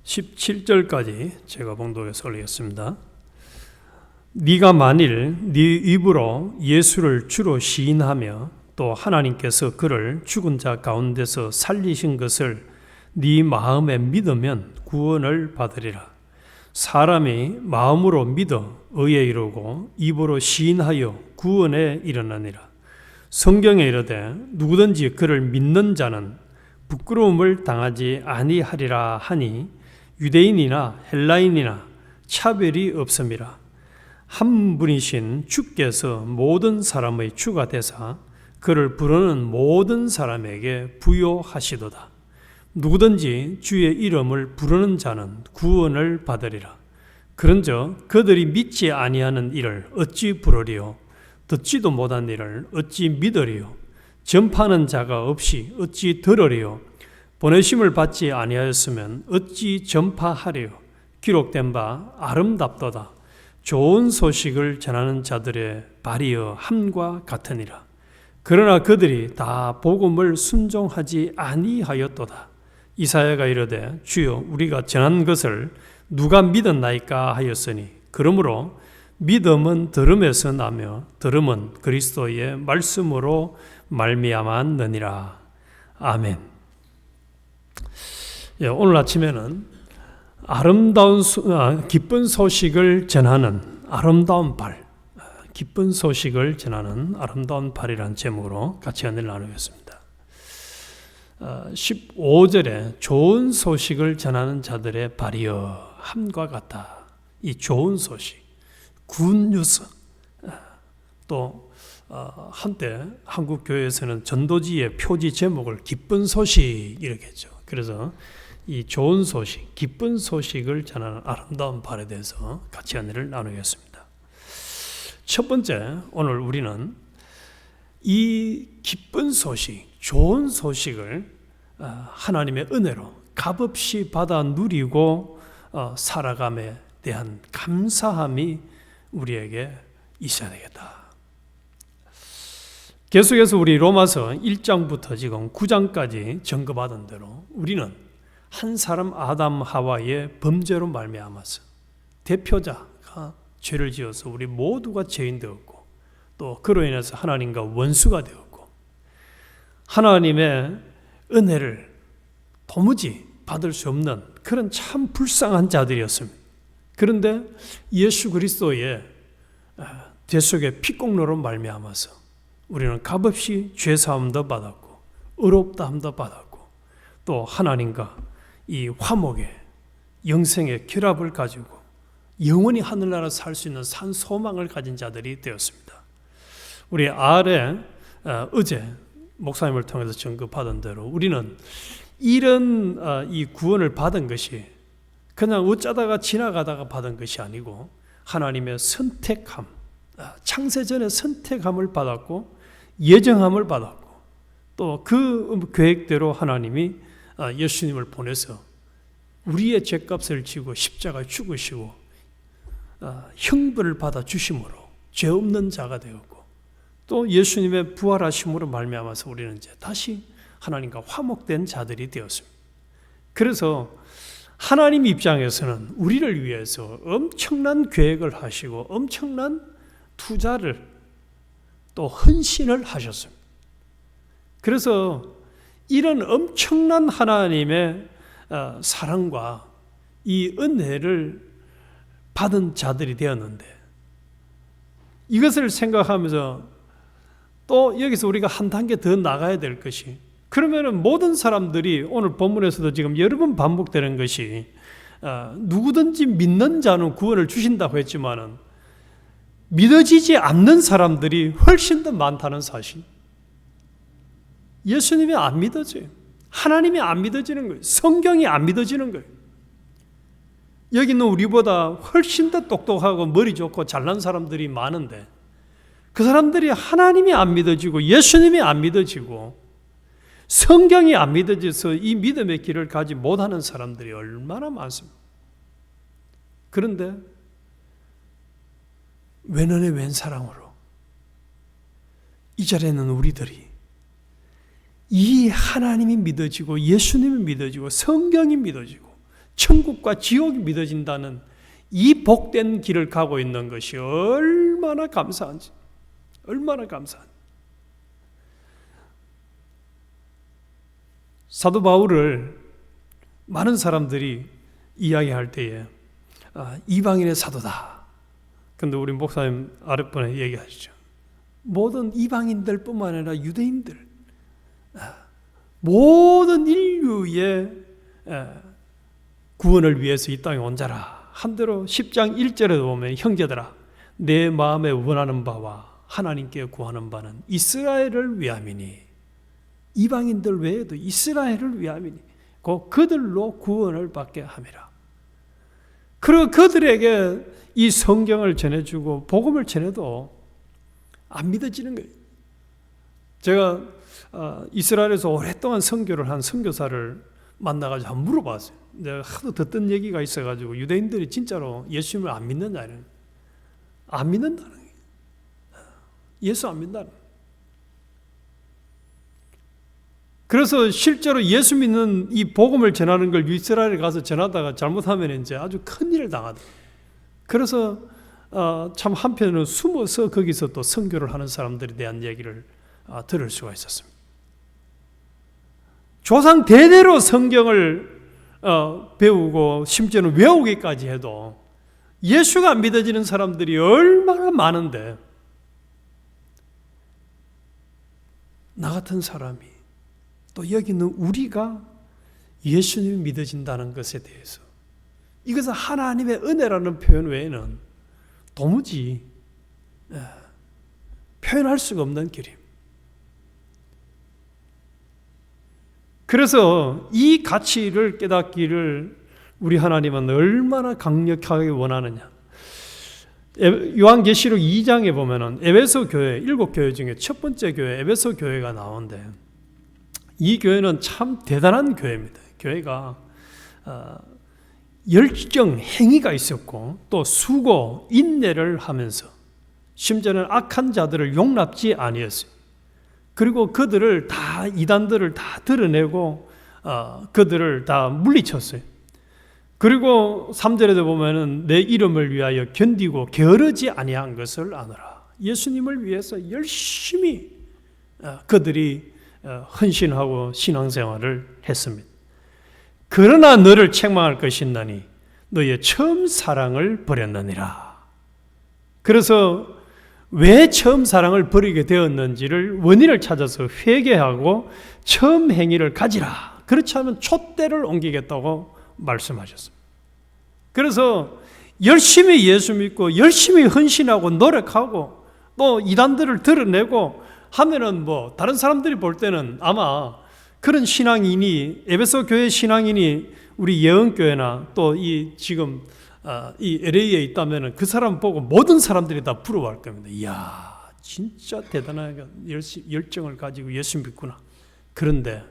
17절까지 제가 봉독해서 올리겠습니다. 네가 만일 네 입으로 예수를 주로 시인하며 또 하나님께서 그를 죽은 자 가운데서 살리신 것을 네 마음에 믿으면 구원을 받으리라. 사람이 마음으로 믿어 의에 이르고 입으로 시인하여 구원에 이르느니라. 성경에 이르되 누구든지 그를 믿는 자는 부끄러움을 당하지 아니하리라 하니 유대인이나 헬라인이나 차별이 없음이라. 한 분이신 주께서 모든 사람의 주가 되사 그를 부르는 모든 사람에게 부요하시도다. 누구든지 주의 이름을 부르는 자는 구원을 받으리라. 그런즉 그들이 믿지 아니하는 일을 어찌 부르리요? 듣지도 못한 일을 어찌 믿으리요? 전파하는 자가 없이 어찌 들으리요? 보내심을 받지 아니하였으면 어찌 전파하리요? 기록된 바 아름답도다. 좋은 소식을 전하는 자들의 발이여 함과 같으니라. 그러나 그들이 다 복음을 순종하지 아니하였도다. 이사야가 이르되 주여 우리가 전한 것을 누가 믿었나이까 하였으니 그러므로 믿음은 들음에서 나며 들음은 그리스도의 말씀으로 말미암았느니라. 아멘. 오늘 아침에는 기쁜 소식을 전하는 아름다운 발, 기쁜 소식을 전하는 아름다운 발이라는 제목으로 같이 은혜를 나누겠습니다. 15절에 좋은 소식을 전하는 자들의 발이여 함과 같다. 이 좋은 소식, 굿뉴스. 또 한때 한국 교회에서는 전도지의 표지 제목을 기쁜 소식 이렇게 했죠. 그래서 이 좋은 소식, 기쁜 소식을 전하는 아름다운 발에 대해서 같이 은혜를 나누겠습니다. 첫 번째, 오늘 우리는 이 기쁜 소식, 좋은 소식을 하나님의 은혜로 값없이 받아 누리고 살아감에 대한 감사함이 우리에게 있어야 되겠다. 계속해서 우리 로마서 1장부터 지금 9장까지 전거받은 대로 우리는 한 사람 아담 하와의 범죄로 말미암아서 대표자가 죄를 지어서 우리 모두가 죄인 되었고 또 그로 인해서 하나님과 원수가 되었고 하나님의 은혜를 도무지 받을 수 없는 그런 참 불쌍한 자들이었습니다. 그런데 예수 그리스도의 대속의 피공로로 말미암아서 우리는 값없이 죄사함도 받았고 의롭다함도 받았고 또 하나님과 이 화목의 영생의 결합을 가지고 영원히 하늘나라 살 수 있는 산 소망을 가진 자들이 되었습니다. 우리 아래 어제 목사님을 통해서 전급받은 대로 우리는 이런 이 구원을 받은 것이 그냥 어쩌다가 지나가다가 받은 것이 아니고 하나님의 선택함, 창세전에 선택함을 받았고 예정함을 받았고 또 그 계획대로 하나님이 예수님을 보내서 우리의 죄값을 지고 십자가에 죽으시고 형벌을 받아 주심으로 죄 없는 자가 되었고 또 예수님의 부활하심으로 말미암아서 우리는 이제 다시 하나님과 화목된 자들이 되었습니다. 그래서 하나님 입장에서는 우리를 위해서 엄청난 계획을 하시고 엄청난 투자를 또 헌신을 하셨습니다. 그래서 이런 엄청난 하나님의 사랑과 이 은혜를 받은 자들이 되었는데 이것을 생각하면서 또 여기서 우리가 한 단계 더 나가야 될 것이 그러면은 모든 사람들이 오늘 본문에서도 지금 여러 번 반복되는 것이 누구든지 믿는 자는 구원을 주신다고 했지만은 믿어지지 않는 사람들이 훨씬 더 많다는 사실. 예수님이 안 믿어져요. 하나님이 안 믿어지는 거예요. 성경이 안 믿어지는 거예요. 여기 있는 우리보다 훨씬 더 똑똑하고 머리 좋고 잘난 사람들이 많은데 그 사람들이 하나님이 안 믿어지고 예수님이 안 믿어지고 성경이 안 믿어져서 이 믿음의 길을 가지 못하는 사람들이 얼마나 많습니다. 그런데 웬은의 웬 사랑으로 이 자리에는 우리들이 이 하나님이 믿어지고 예수님이 믿어지고 성경이 믿어지고 천국과 지옥이 믿어진다는 이 복된 길을 가고 있는 것이 얼마나 감사한지, 얼마나 감사한지. 사도 바울을 많은 사람들이 이야기할 때에 이방인의 사도다. 근데 우리 목사님 아랫번에 얘기하시죠. 모든 이방인들 뿐만 아니라 유대인들, 모든 인류의 구원을 위해서 이 땅에 온 자라. 한대로 10장 1절에도 보면 형제들아 내 마음에 원하는 바와 하나님께 구하는 바는 이스라엘을 위함이니, 이방인들 외에도 이스라엘을 위함이니 그들로 구원을 받게 함이라. 그리고 그들에게 이 성경을 전해주고 복음을 전해도 안 믿어지는 거예요. 제가 이스라엘에서 오랫동안 선교를 한 선교사를 만나가지고 한번 물어봤어요. 내가 하도 듣던 얘기가 있어가지고 유대인들이 진짜로 예수님을 안 믿느냐는, 안 믿는다는 거예요. 예수 안 믿는다는 거예요. 그래서 실제로 예수 믿는 이 복음을 전하는 걸 이스라엘에 가서 전하다가 잘못하면 이제 아주 큰 일을 당하다. 그래서 참 한편으로는 숨어서 거기서 또 선교를 하는 사람들에 대한 얘기를 들을 수가 있었습니다. 조상 대대로 성경을 배우고 심지어는 외우기까지 해도 예수가 안 믿어지는 사람들이 얼마나 많은데, 나 같은 사람이 또 여기 있는 우리가 예수님이 믿어진다는 것에 대해서, 이것은 하나님의 은혜라는 표현 외에는 도무지 표현할 수가 없는 길입니다. 그래서 이 가치를 깨닫기를 우리 하나님은 얼마나 강력하게 원하느냐. 요한계시록 2장에 보면은 에베소 교회, 7교회 중에 첫 번째 교회 에베소 교회가 나오는데, 이 교회는 참 대단한 교회입니다. 교회가 열정, 행위가 있었고 또 수고, 인내를 하면서 심지어는 악한 자들을 용납지 아니했어요. 그리고 그들을 다, 이단들을 다 드러내고 그들을 다 물리쳤어요. 그리고 3절에도 보면은 내 이름을 위하여 견디고 게으르지 아니한 것을 아노라. 예수님을 위해서 열심히 그들이 헌신하고 신앙생활을 했습니다. 그러나 너를 책망할 것이 있나니 너의 처음 사랑을 버렸느니라. 그래서 왜 처음 사랑을 버리게 되었는지를 원인을 찾아서 회개하고 처음 행위를 가지라. 그렇지 않으면 촛대를 옮기겠다고 말씀하셨습니다. 그래서 열심히 예수 믿고 열심히 헌신하고 노력하고 또 이단들을 드러내고 하면은 뭐 다른 사람들이 볼 때는 아마 그런 신앙인이, 에베소 교회 신앙인이 우리 예언교회나 또 이 지금 이 LA에 있다면은 그 사람 보고 모든 사람들이 다 부러워할 겁니다. 이야, 진짜 대단하게 열정을 가지고 예수 믿구나. 그런데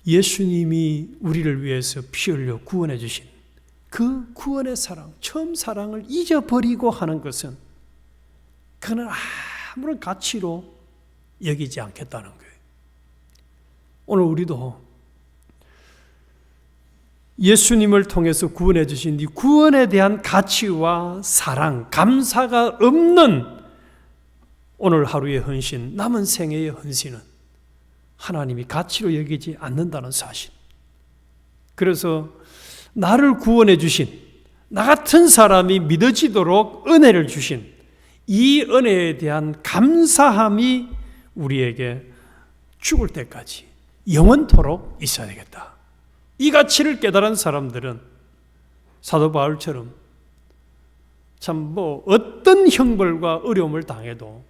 예수님이 우리를 위해서 피 흘려 구원해 주신 그 구원의 사랑, 처음 사랑을 잊어버리고 하는 것은 그는 아무런 가치로 여기지 않겠다는 거예요. 오늘 우리도 예수님을 통해서 구원해 주신 이 구원에 대한 가치와 사랑, 감사가 없는 오늘 하루의 헌신, 남은 생애의 헌신은 하나님이 가치로 여기지 않는다는 사실. 그래서 나를 구원해 주신, 나 같은 사람이 믿어지도록 은혜를 주신 이 은혜에 대한 감사함이 우리에게 죽을 때까지 영원토록 있어야 되겠다. 이 가치를 깨달은 사람들은 사도 바울처럼 참 어떤 형벌과 어려움을 당해도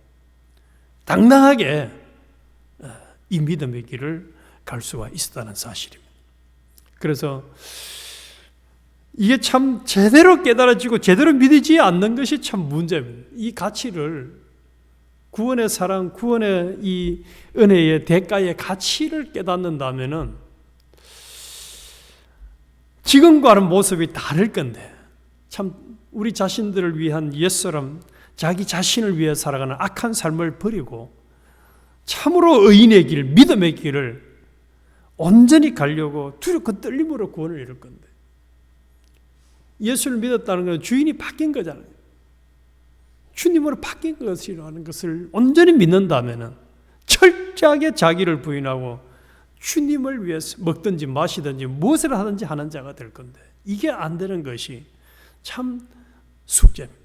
당당하게 이 믿음의 길을 갈 수가 있었다는 사실입니다. 그래서 이게 참 제대로 깨달아지고 제대로 믿어지지 않는 것이 참 문제입니다. 이 가치를, 구원의 사랑, 구원의 이 은혜의 대가의 가치를 깨닫는다면은 지금과는 모습이 다를 건데, 참 우리 자신들을 위한 옛사람, 자기 자신을 위해 살아가는 악한 삶을 버리고 참으로 의인의 길, 믿음의 길을 온전히 가려고 두렵고 떨림으로 구원을 이룰 건데, 예수를 믿었다는 건 주인이 바뀐 거잖아요. 주님으로 바뀐 것이라는 것을 온전히 믿는다면 철저하게 자기를 부인하고 주님을 위해서 먹든지 마시든지 무엇을 하든지 하는 자가 될 건데, 이게 안 되는 것이 참 숙제입니다.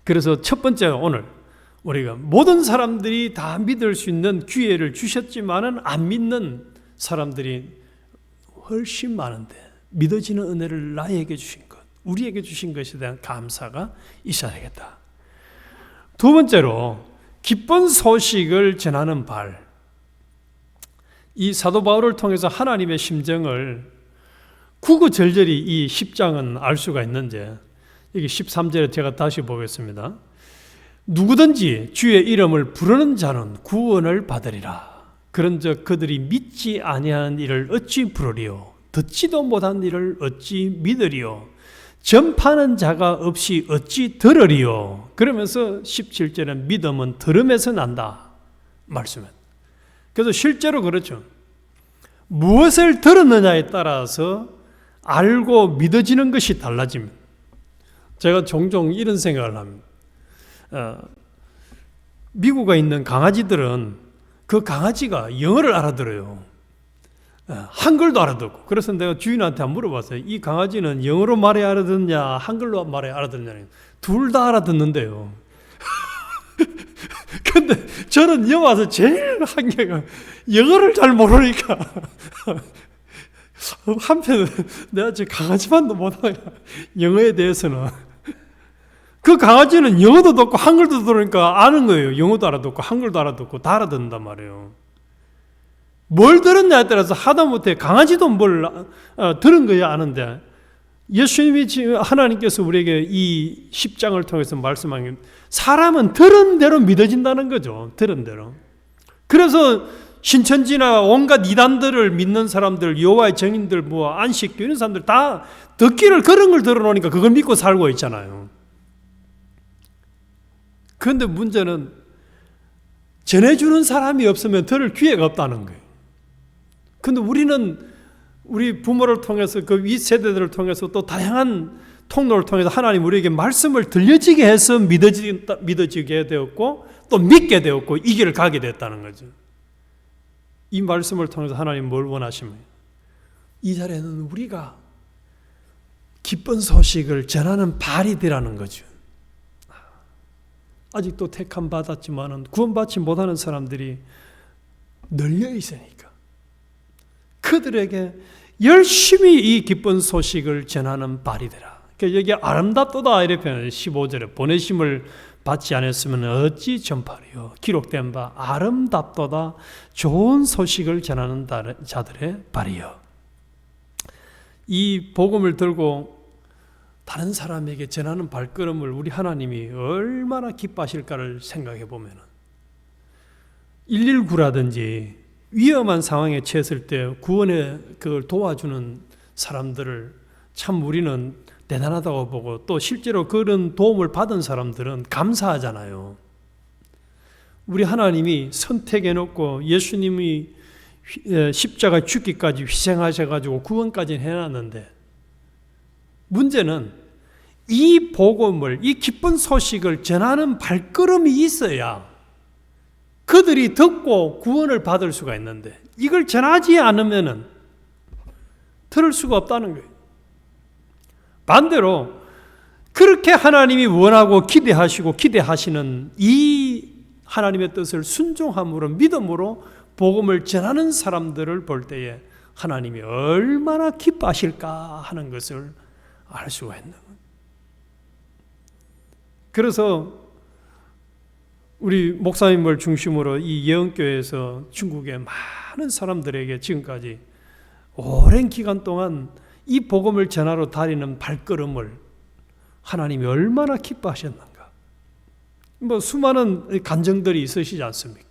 그래서 첫 번째가 오늘 우리가 모든 사람들이 다 믿을 수 있는 기회를 주셨지만은 안 믿는 사람들이 훨씬 많은데, 믿어지는 은혜를 나에게 주신 것, 우리에게 주신 것에 대한 감사가 있어야 되겠다. 두 번째로 기쁜 소식을 전하는 발. 이 사도 바울을 통해서 하나님의 심정을 구구절절히 이 10장은 알 수가 있는데, 여기 13절에 제가 다시 보겠습니다. 누구든지 주의 이름을 부르는 자는 구원을 받으리라. 그런즉 그들이 믿지 아니하는 일을 어찌 부르리요? 듣지도 못한 일을 어찌 믿으리요? 전파하는 자가 없이 어찌 들으리요? 그러면서 17절은 믿음은 들음에서 난다 말씀합니다. 그래서 실제로 그렇죠. 무엇을 들었느냐에 따라서 알고 믿어지는 것이 달라집니다. 제가 종종 이런 생각을 합니다. 미국에 있는 강아지들은 그 강아지가 영어를 알아들어요. 한글도 알아듣고. 그래서 내가 주인한테 한번 물어봤어요. 이 강아지는 영어로 말해야 알아듣냐, 한글로 말해야 알아듣냐. 둘 다 알아듣는데요. 근데 저는 여기 와서 제일 한계가 영어를 잘 모르니까 한편은 내가 지금 강아지만도 못하냐, 영어에 대해서는. 그 강아지는 영어도 듣고 한글도 들으니까 아는 거예요. 영어도 알아듣고 한글도 알아듣고 다 알아듣는단 말이에요. 뭘 들었냐에 따라서 하다못해 강아지도 뭘 들은 거야 아는데, 예수님이 지금 하나님께서 우리에게 이 10장을 통해서 말씀한 게, 사람은 들은 대로 믿어진다는 거죠. 들은 대로. 그래서 신천지나 온갖 이단들을 믿는 사람들, 여호와의 증인들, 뭐 안식교 이런 사람들 다 듣기를 그런 걸 들어놓으니까 그걸 믿고 살고 있잖아요. 그런데 문제는 전해주는 사람이 없으면 들을 기회가 없다는 거예요. 그런데 우리는 우리 부모를 통해서 그 윗세대들을 통해서 또 다양한 통로를 통해서 하나님 우리에게 말씀을 들려지게 해서 믿어지게 되었고 또 믿게 되었고 이 길을 가게 됐다는 거죠. 이 말씀을 통해서 하나님 뭘 원하십니까? 이 자리에는 우리가 기쁜 소식을 전하는 발이 되라는 거죠. 아직도 택함 받았지만은 구원받지 못하는 사람들이 널려 있으니까 그들에게 열심히 이 기쁜 소식을 전하는 발이 되라. 그러니까 여기 아름답도다 이렇게 표현해요. 15절에 보내심을 받지 않았으면 어찌 전파리요? 기록된 바 아름답도다 좋은 소식을 전하는 자들의 발이요. 이 복음을 들고 다른 사람에게 전하는 발걸음을 우리 하나님이 얼마나 기뻐하실까를 생각해 보면 119라든지 위험한 상황에 처했을 때 구원에 그걸 도와주는 사람들을 참 우리는 대단하다고 보고 또 실제로 그런 도움을 받은 사람들은 감사하잖아요. 우리 하나님이 선택해 놓고 예수님이 십자가 죽기까지 희생하셔가지고 구원까지 해놨는데 문제는 이 복음을, 이 기쁜 소식을 전하는 발걸음이 있어야 그들이 듣고 구원을 받을 수가 있는데 이걸 전하지 않으면 들을 수가 없다는 거예요. 반대로 그렇게 하나님이 원하고 기대하시고 기대하시는 이 하나님의 뜻을 순종함으로 믿음으로 복음을 전하는 사람들을 볼 때에 하나님이 얼마나 기뻐하실까 하는 것을 알 수가 있는 거예요. 그래서 우리 목사님을 중심으로 이 예언교회에서 중국의 많은 사람들에게 지금까지 오랜 기간 동안 이 복음을 전하러 다니는 발걸음을 하나님이 얼마나 기뻐하셨는가. 뭐 수많은 간증들이 있으시지 않습니까?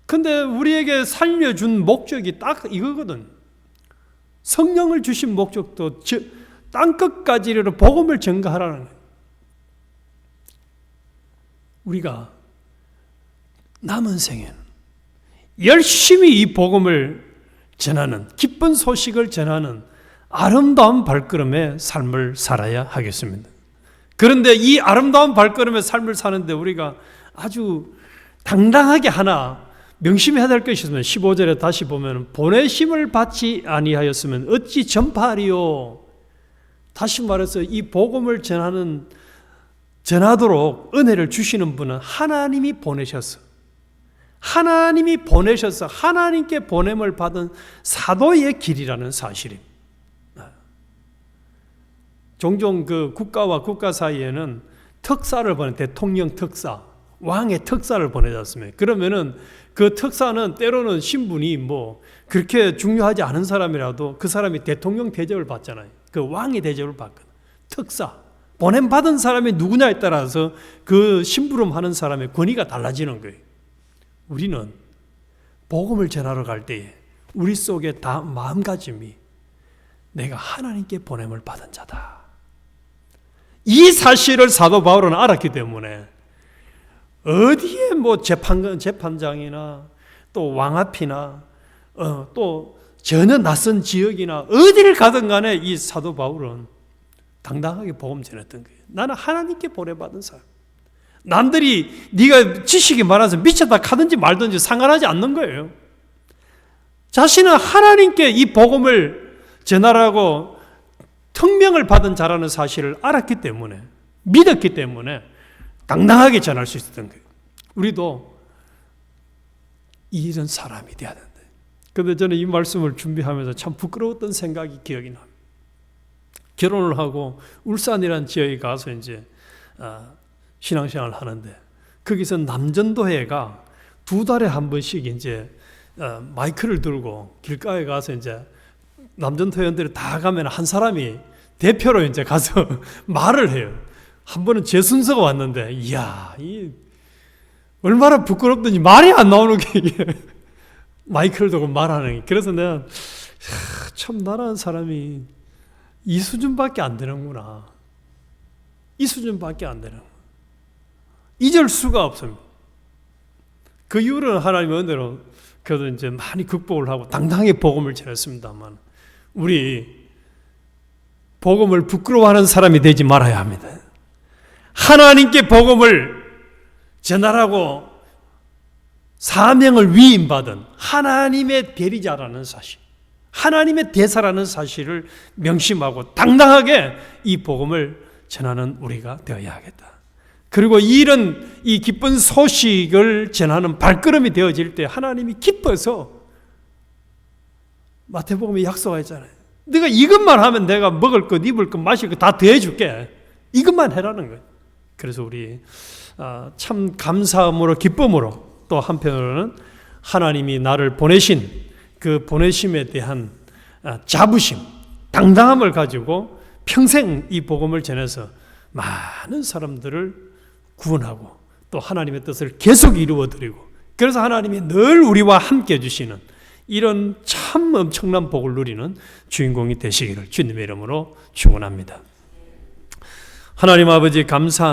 근데 우리에게 살려준 목적이 딱 이거거든. 성령을 주신 목적도 땅끝까지 이르러 복음을 전가하라는 거예요. 우리가 남은 생에는 열심히 이 복음을 전하는, 기쁜 소식을 전하는 아름다운 발걸음의 삶을 살아야 하겠습니다. 그런데 이 아름다운 발걸음의 삶을 사는데 우리가 아주 당당하게 하나 명심해야 될 것이 있으면 15절에 다시 보면 보내심을 받지 아니하였으면 어찌 전파하리요. 다시 말해서 이 복음을 전하도록 은혜를 주시는 분은 하나님이 보내셔서 하나님께 보냄을 받은 사도의 길이라는 사실입니다. 종종 그 국가와 국가 사이에는 특사를 보내, 대통령 특사, 왕의 특사를 보내지 않습니까? 그러면은 그 특사는 때로는 신분이 뭐 그렇게 중요하지 않은 사람이라도 그 사람이 대통령 대접을 받잖아요. 그 왕의 대접을 받거든. 특사. 보냄 받은 사람이 누구냐에 따라서 그 심부름하는 사람의 권위가 달라지는 거예요. 우리는 복음을 전하러 갈 때에 우리 속에 다 마음가짐이 내가 하나님께 보냄을 받은 자다. 이 사실을 사도 바울은 알았기 때문에 어디에 뭐 재판장이나 또 왕 앞이나 또 전혀 낯선 지역이나 어디를 가든 간에 이 사도 바울은 당당하게 복음 전했던 거예요. 나는 하나님께 보내받은 사람. 남들이 네가 지식이 많아서 미쳤다 하든지 말든지 상관하지 않는 거예요. 자신은 하나님께 이 복음을 전하라고 특명을 받은 자라는 사실을 알았기 때문에, 믿었기 때문에 당당하게 전할 수 있었던 거예요. 우리도 이런 사람이 돼야 된다. 그런데 저는 이 말씀을 준비하면서 참 부끄러웠던 생각이 기억이 납니다. 결혼을 하고 울산이라는 지역에 가서 이제 신앙생활을 하는데 거기서 남전도회가 2달에 한 번씩 이제 마이크를 들고 길가에 가서 이제 남전도회원들이 다 가면 한 사람이 대표로 이제 가서 말을 해요. 한 번은 제 순서가 왔는데, 이야, 얼마나 부끄럽든지 말이 안 나오는 게 이게 마이크를 들고 말하는 게. 그래서 내가 참 나라는 사람이 이 수준밖에 안 되는구나. 이 수준밖에 안 되는. 잊을 수가 없습니다. 그 이후로는 하나님의 은혜로 그래도 이제 많이 극복을 하고 당당하게 복음을 전했습니다만, 우리 복음을 부끄러워하는 사람이 되지 말아야 합니다. 하나님께 복음을 전하라고 사명을 위임받은 하나님의 대리자라는 사실, 하나님의 대사라는 사실을 명심하고 당당하게 이 복음을 전하는 우리가 되어야 하겠다. 그리고 이 기쁜 소식을 전하는 발걸음이 되어질 때 하나님이 기뻐서 마태복음에 약속했잖아요. 네가 이것만 하면 내가 먹을 것, 입을 것, 마실 것 다 더해줄게. 이것만 해라는 거예요. 그래서 우리 참 감사함으로 기쁨으로 또 한편으로는 하나님이 나를 보내신 그 보내심에 대한 자부심, 당당함을 가지고 평생 이 복음을 전해서 많은 사람들을 구원하고 또 하나님의 뜻을 계속 이루어드리고, 그래서 하나님이 늘 우리와 함께 해주시는 이런 참 엄청난 복을 누리는 주인공이 되시기를 주님의 이름으로 축원합니다. 하나님 아버지 감사합니다.